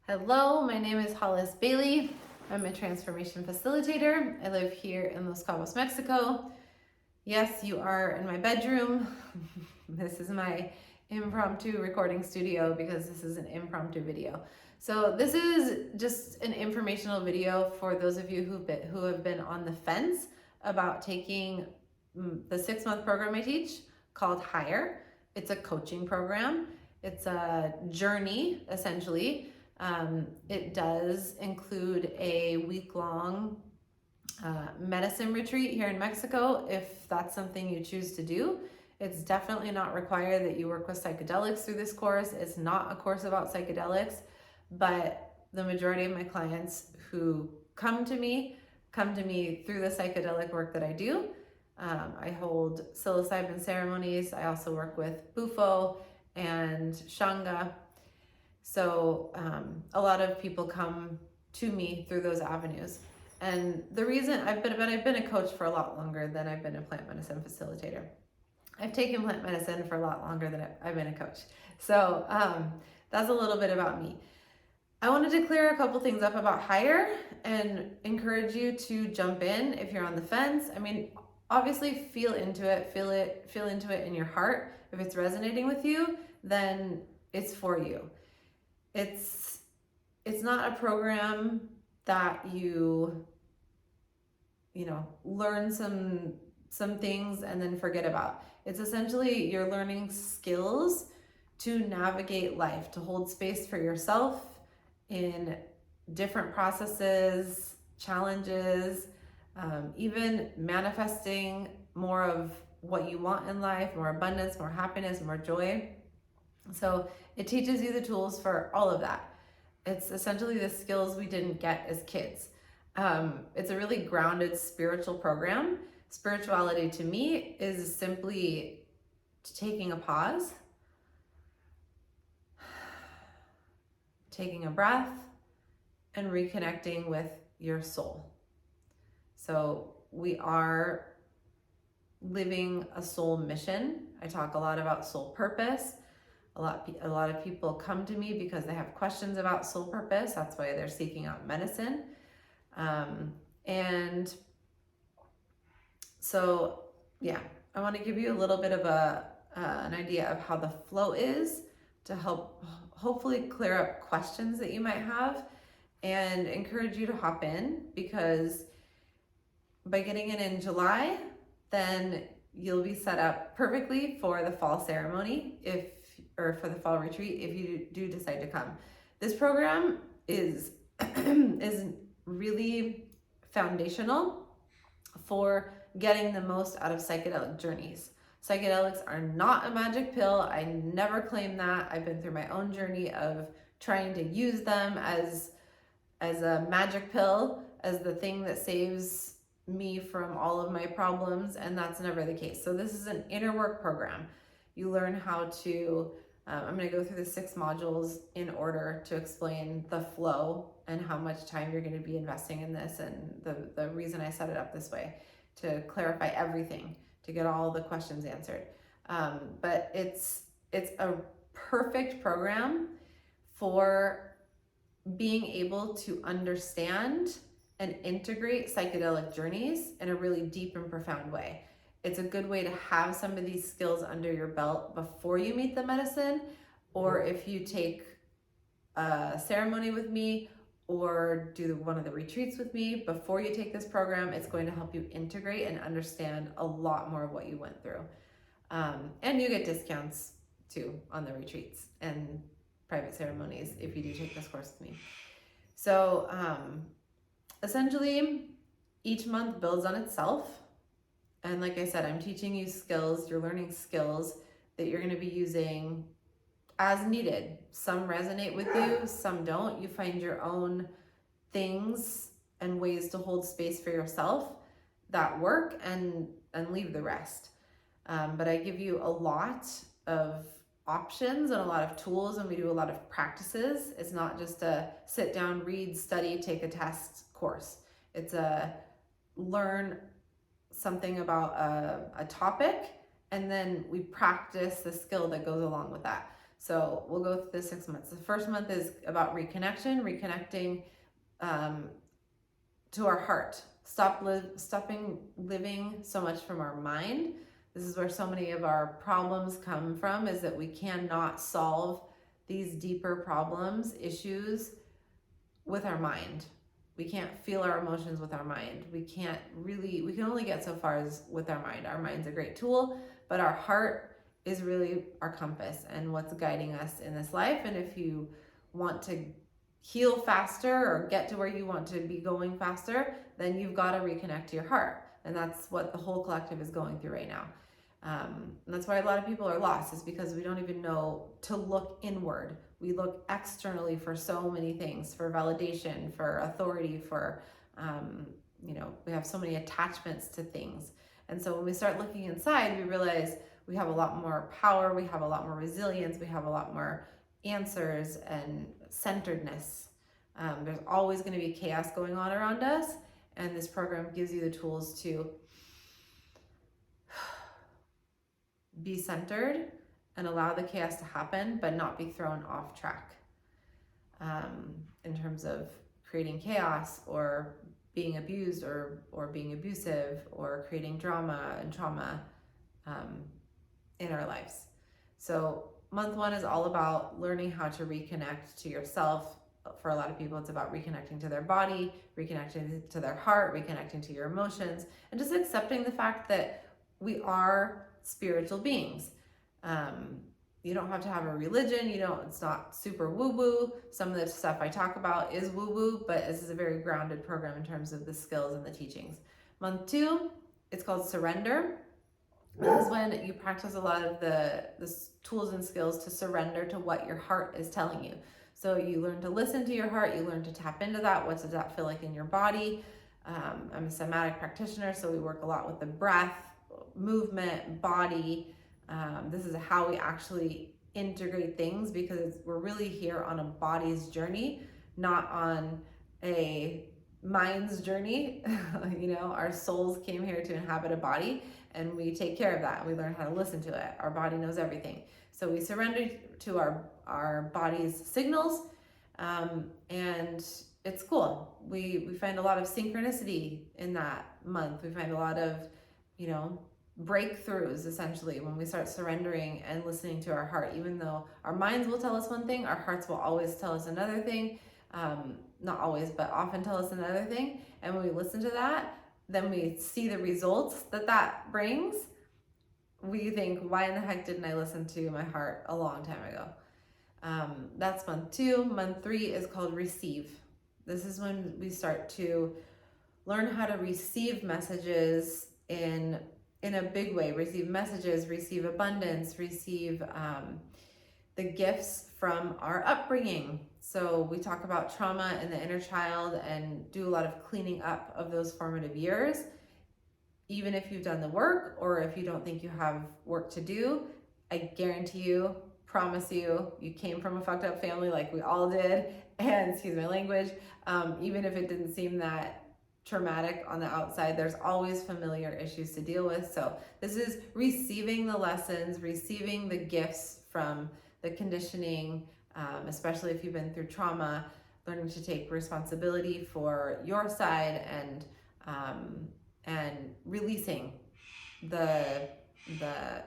Hello, my name is Hollis Bailey. I'm a transformation facilitator. I live here in Los Cabos, Mexico. Yes, you are in my bedroom. This is my impromptu recording studio because this is an impromptu video. So this is just an informational video for those of you who have been on the fence about taking the 6-month program I teach called Higher. It's a coaching program. It's a journey, essentially. It does include a week-long medicine retreat here in Mexico if that's something you choose to do. It's definitely not required that you work with psychedelics through this course. It's not a course about psychedelics, but the majority of my clients who come to me through the psychedelic work that I do. I hold psilocybin ceremonies. I also work with Bufo and Shanga. So a lot of people come to me through those avenues. And the reason I've been a coach for a lot longer than I've been a plant medicine facilitator. I've taken plant medicine for a lot longer than I've been a coach. So that's a little bit about me. I wanted to clear a couple things up about Higher and encourage you to jump in if you're on the fence. I mean, obviously feel into it, feel into it in your heart. If it's resonating with you, then it's for you. It's not a program that you learn some things and then forget about. It's essentially you're learning skills to navigate life, to hold space for yourself in different processes, challenges, even manifesting more of what you want in life, more abundance, more happiness, more joy. So it teaches you the tools for all of that. It's essentially the skills we didn't get as kids. It's a really grounded spiritual program. Spirituality to me is simply taking a pause, taking a breath, and reconnecting with your soul. So we are living a soul mission. I talk a lot about soul purpose. A lot of people come to me because they have questions about soul purpose. That's why they're seeking out medicine. And so, yeah, I want to give you a little bit of an idea of how the flow is to help hopefully clear up questions that you might have and encourage you to hop in, because by getting in July, then you'll be set up perfectly for the fall ceremony or for the fall retreat if you do decide to come. This program is really foundational for getting the most out of psychedelic journeys. Psychedelics are not a magic pill. I never claim that. I've been through my own journey of trying to use them as a magic pill, as the thing that saves me from all of my problems, and that's never the case. So this is an inner work program. You learn how to, I'm going to go through the 6 modules in order to explain the flow and how much time you're going to be investing in this, and the reason I set it up this way, to clarify everything, to get all the questions answered. But it's a perfect program for being able to understand and integrate psychedelic journeys in a really deep and profound way. It's a good way to have some of these skills under your belt before you meet the medicine, or if you take a ceremony with me or do one of the retreats with me before you take this program. It's going to help you integrate and understand a lot more of what you went through. And you get discounts too on the retreats and private ceremonies if you do take this course with me. So essentially, each month builds on itself. And like I said, I'm teaching you skills. You're learning skills that you're going to be using as needed. Some resonate with you, some don't. You find your own things and ways to hold space for yourself that work, and leave the rest. But I give you a lot of options and a lot of tools, and we do a lot of practices. It's not just a sit down, read, study, take a test course. It's a learn something about a topic, and then we practice the skill that goes along with that. So we'll go through the 6 months. The first month is about reconnecting to our heart. Stopping living so much from our mind. This is where so many of our problems come from, is that we cannot solve these deeper problems, issues with our mind. We can't feel our emotions with our mind. We can only get so far as with our mind. Our mind's a great tool, but our heart is really our compass and what's guiding us in this life. And if you want to heal faster or get to where you want to be going faster, then you've got to reconnect to your heart. And that's what the whole collective is going through right now. And that's why a lot of people are lost, is because we don't even know to look inward. We look externally for so many things, for validation, for authority, for, we have so many attachments to things. And so when we start looking inside, we realize we have a lot more power, we have a lot more resilience, we have a lot more answers and centeredness. There's always going to be chaos going on around us, and this program gives you the tools to be centered and allow the chaos to happen, but not be thrown off track in terms of creating chaos or being abused or being abusive or creating drama and trauma in our lives. So month 1 is all about learning how to reconnect to yourself. For a lot of people, it's about reconnecting to their body, reconnecting to their heart, reconnecting to your emotions, and just accepting the fact that we are spiritual beings. You don't have to have a religion. It's not super woo-woo. Some of the stuff I talk about is woo-woo, but this is a very grounded program in terms of the skills and the teachings. Month 2, it's called Surrender. This is when you practice a lot of the tools and skills to surrender to what your heart is telling you. So you learn to listen to your heart, you learn to tap into that. What does that feel like in your body? I'm a somatic practitioner, so we work a lot with the breath, movement, body. This is how we actually integrate things, because we're really here on a body's journey, not on a mind's journey. Our souls came here to inhabit a body, and we take care of that. We learn how to listen to it. Our body knows everything. So we surrender to our body's signals, and it's cool. We find a lot of synchronicity in that month. We find a lot of, breakthroughs, essentially, when we start surrendering and listening to our heart. Even though our minds will tell us one thing, our hearts will always tell us another thing. Not always, but often tell us another thing. And when we listen to that, then we see the results that brings. We think, why in the heck didn't I listen to my heart a long time ago? That's month 2. Month 3 is called Receive. This is when we start to learn how to receive messages in a big way. Receive messages, receive abundance, receive the gifts from our upbringing. So we talk about trauma and the inner child and do a lot of cleaning up of those formative years. Even if you've done the work, or if you don't think you have work to do, I guarantee you, promise you, you came from a fucked up family like we all did, and excuse my language, even if it didn't seem that traumatic on the outside, there's always familiar issues to deal with. So this is receiving the lessons, receiving the gifts from the conditioning, especially if you've been through trauma, learning to take responsibility for your side and releasing the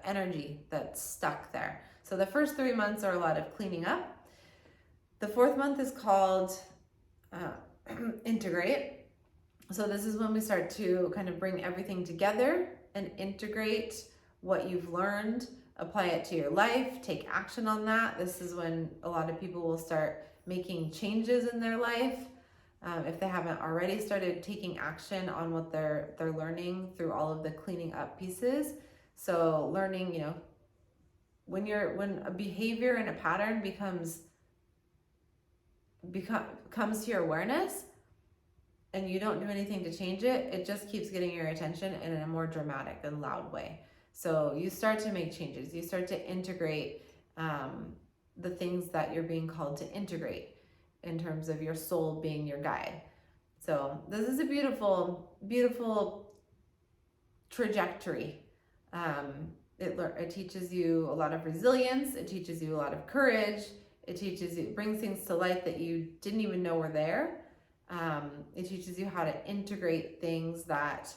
energy that's stuck there. So the first 3 months are a lot of cleaning up. The 4th month is called Integrate. So this is when we start to kind of bring everything together and integrate what you've learned, apply it to your life, take action on that. This is when a lot of people will start making changes in their life. If they haven't already started taking action on what they're learning through all of the cleaning up pieces. So learning, when a behavior and a pattern comes to your awareness and you don't do anything to change it, it just keeps getting your attention in a more dramatic and loud way. So you start to make changes. You start to integrate the things that you're being called to integrate, in terms of your soul being your guide. So this is a beautiful, beautiful trajectory. It teaches you a lot of resilience. It teaches you a lot of courage. It brings things to light that you didn't even know were there. It teaches you how to integrate things that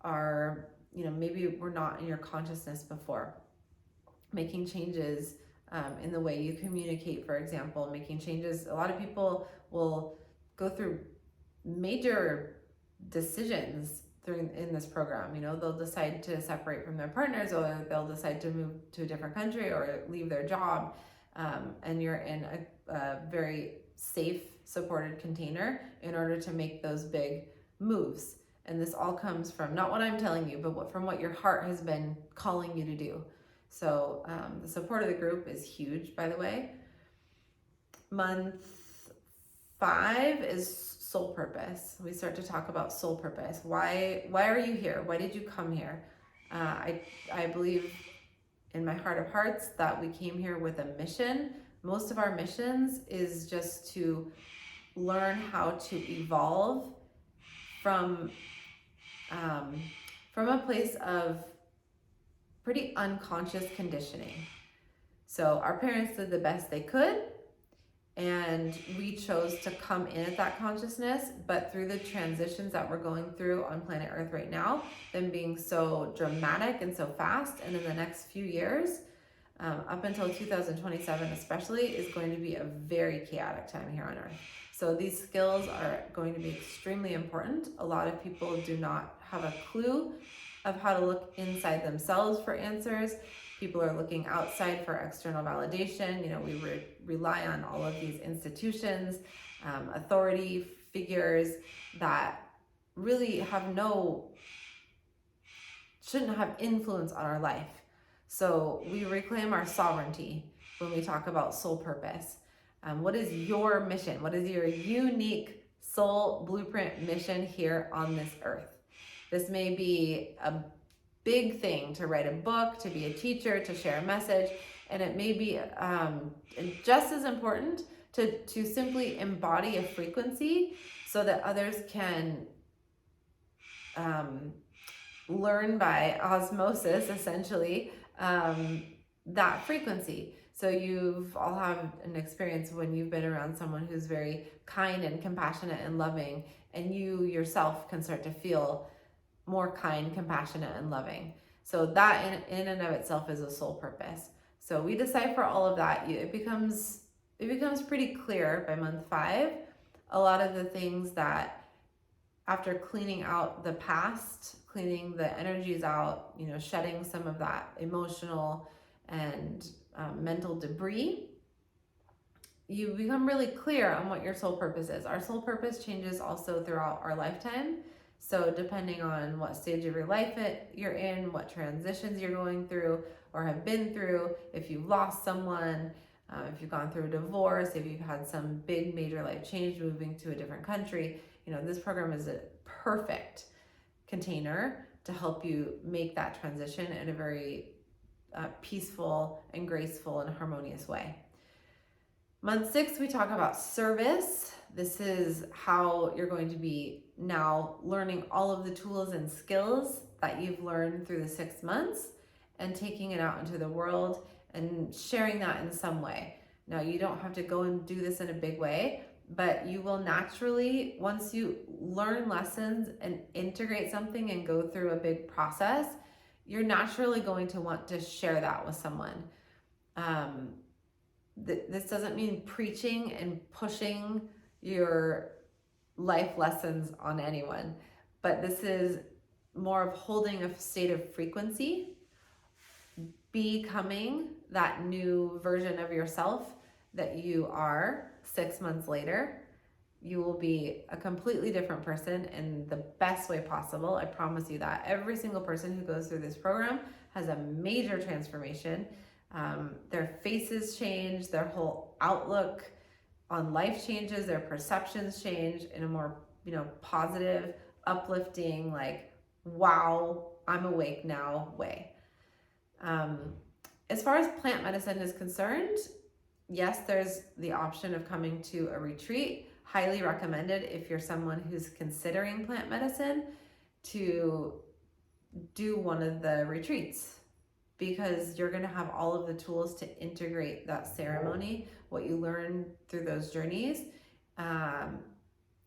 are, maybe were not in your consciousness before. Making changes in the way you communicate, for example, making changes. A lot of people will go through major decisions in this program. They'll decide to separate from their partners, or they'll decide to move to a different country or leave their job, and you're in a very safe, supported container in order to make those big moves. And this all comes from not what I'm telling you, but from what your heart has been calling you to do. So the support of the group is huge, by the way. Month 5 is soul purpose. We start to talk about soul purpose. Why are you here? Why did you come here? I believe in my heart of hearts that we came here with a mission. Most of our missions is just to learn how to evolve from a place of pretty unconscious conditioning. So our parents did the best they could, and we chose to come in at that consciousness. But through the transitions that we're going through on planet Earth right now, them being so dramatic and so fast, and in the next few years, up until 2027 especially, is going to be a very chaotic time here on Earth. So these skills are going to be extremely important. A lot of people do not have a clue of how to look inside themselves for answers. People are looking outside for external validation. We rely on all of these institutions, authority figures that really shouldn't have influence on our life. So we reclaim our sovereignty when we talk about soul purpose. What is your mission? What is your unique soul blueprint mission here on this earth? This may be a big thing, to write a book, to be a teacher, to share a message, and it may be just as important to simply embody a frequency so that others can learn by osmosis, essentially, that frequency. So you've all had an experience when you've been around someone who's very kind and compassionate and loving, and you yourself can start to feel more kind, compassionate, and loving. So that in and of itself is a soul purpose. So we decipher all of that. It becomes pretty clear by month 5. A lot of the things that, after cleaning out the past, cleaning the energies out, shedding some of that emotional and mental debris, you become really clear on what your soul purpose is. Our soul purpose changes also throughout our lifetime. So depending on what stage of your life you're in, what transitions you're going through or have been through, if you've lost someone, if you've gone through a divorce, if you've had some big major life change, moving to a different country, this program is a perfect container to help you make that transition in a very peaceful and graceful and harmonious way. Month 6, we talk about service. This is how you're going to be now learning all of the tools and skills that you've learned through the 6 months and taking it out into the world and sharing that in some way. Now, you don't have to go and do this in a big way, but you will naturally, once you learn lessons and integrate something and go through a big process, you're naturally going to want to share that with someone. This doesn't mean preaching and pushing your life lessons on anyone, but this is more of holding a state of frequency, becoming that new version of yourself that you are 6 months later. You will be a completely different person in the best way possible. I promise you that. Every single person who goes through this program has a major transformation. Their faces change, their whole outlook on life changes, their perceptions change in a more, positive, uplifting, like, wow, I'm awake now way. As far as plant medicine is concerned, yes, there's the option of coming to a retreat. Highly recommended if you're someone who's considering plant medicine to do one of the retreats. because you're going to have all of the tools to integrate that ceremony, what you learn through those journeys,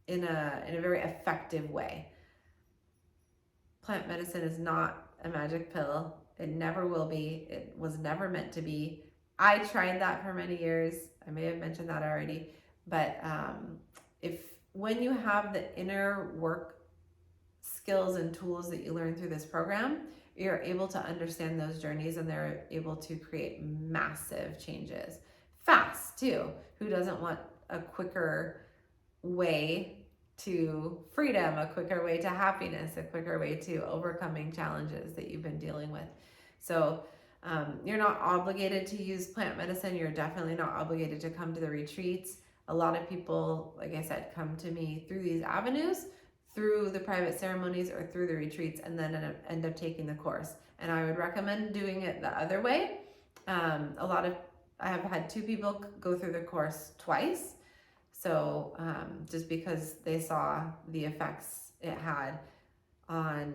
in a very effective way. Plant medicine is not a magic pill. It never will be. It was never meant to be. I tried that for many years. I may have mentioned that already, but when you have the inner work skills and tools that you learn through this program, you're able to understand those journeys, and they're able to create massive changes fast too. Who doesn't want a quicker way to freedom, a quicker way to happiness, a quicker way to overcoming challenges that you've been dealing with? So you're not obligated to use plant medicine. You're definitely not obligated to come to the retreats. A lot of people, like I said, come to me through these avenues, through the private ceremonies or through the retreats, and then end up taking the course. And I would recommend doing it the other way. I have had 2 people go through the course twice. So just because they saw the effects it had on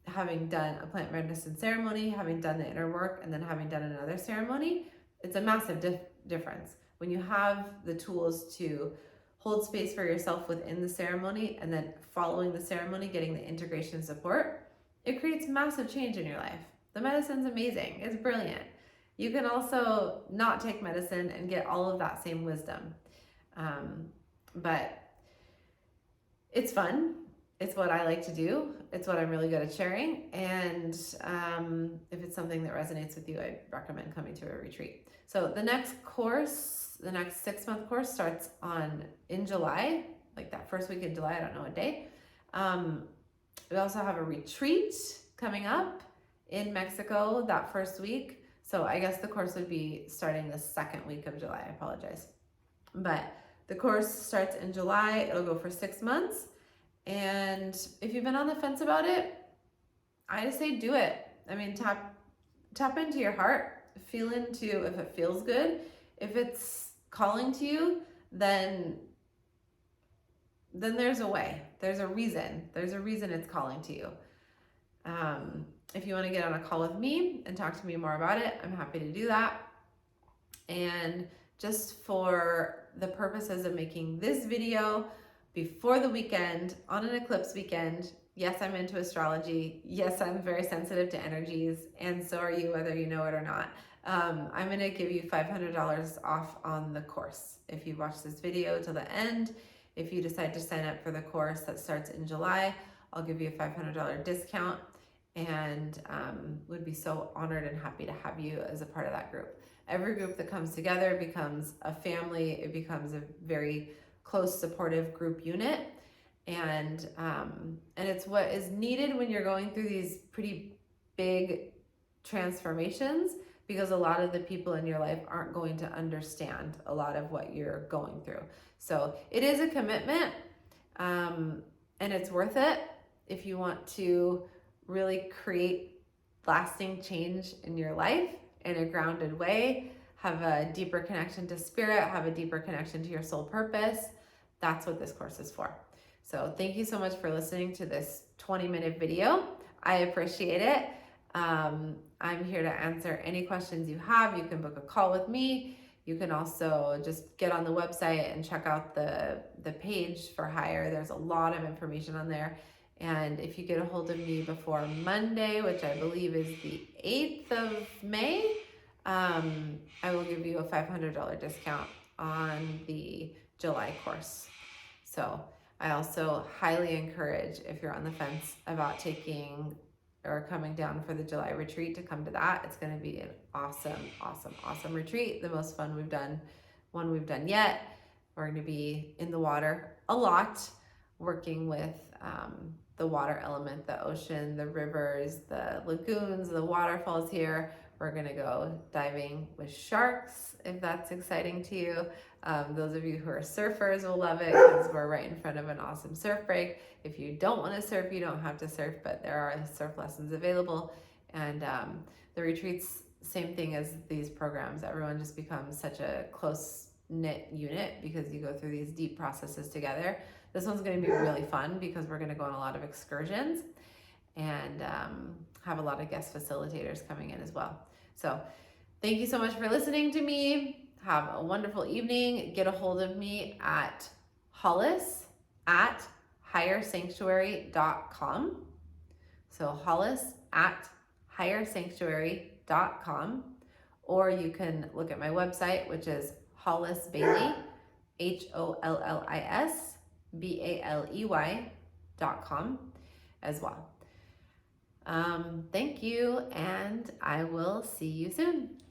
having done a plant medicine ceremony, having done the inner work, and then having done another ceremony, it's a massive difference. When you have the tools to hold space for yourself within the ceremony, and then following the ceremony, getting the integration support, it creates massive change in your life. The medicine's amazing. It's brilliant. You can also not take medicine and get all of that same wisdom. But it's fun. It's what I like to do. It's what I'm really good at sharing. And if it's something that resonates with you, I recommend coming to a retreat. So the next course, the next 6-month course, starts in July, like that first week in July. I don't know what day. We also have a retreat coming up in Mexico that first week. So I guess the course would be starting the second week of July. I apologize. But the course starts in July. It'll go for 6 months. And if you've been on the fence about it, I just say do it. I mean, tap into your heart, feel into if it feels good. If it's calling to you, then there's a way. There's a reason. There's a reason it's calling to you. If you want to get on a call with me and talk to me more about it, I'm happy to do that. And just for the purposes of making this video before the weekend, on an eclipse weekend, yes, I'm into astrology. Yes, I'm very sensitive to energies, and so are you, whether you know it or not. I'm going to give you $500 off on the course. If you watch this video till the end, if you decide to sign up for the course that starts in July, I'll give you a $500 discount, and would be so honored and happy to have you as a part of that group. Every group that comes together becomes a family. It becomes a very close, supportive group unit. And it's what is needed when you're going through these pretty big transformations, because a lot of the people in your life aren't going to understand a lot of what you're going through. So it is a commitment, and it's worth it if you want to really create lasting change in your life in a grounded way, have a deeper connection to spirit, have a deeper connection to your soul purpose. That's what this course is for. So thank you so much for listening to this 20-minute video. I appreciate it. I'm here to answer any questions you have. You can book a call with me. You can also just get on the website and check out the page for hire. There's a lot of information on there. And if you get a hold of me before Monday, which I believe is the 8th of May, I will give you a $500 discount on the July course. So I also highly encourage, if you're on the fence about taking or coming down for the July retreat, to come to that. It's going to be an awesome retreat. The most fun one we've done yet. We're going to be in the water a lot, working with the water element, the ocean, the rivers, the lagoons, the waterfalls here. We're going to go diving with sharks, if that's exciting to you. Those of you who are surfers will love it, because we're right in front of an awesome surf break. If you don't want to surf, you don't have to surf, but there are surf lessons available. And the retreats, same thing as these programs. Everyone just becomes such a close-knit unit because you go through these deep processes together. This one's going to be really fun because we're going to go on a lot of excursions. and have a lot of guest facilitators coming in as well. So thank you so much for listening to me. Have a wonderful evening. Get a hold of me at hollis@highersanctuary.com. So hollis@highersanctuary.com, or you can look at my website, which is Hollis Bailey, HOLLISBALEY.com as well. Thank you, and I will see you soon.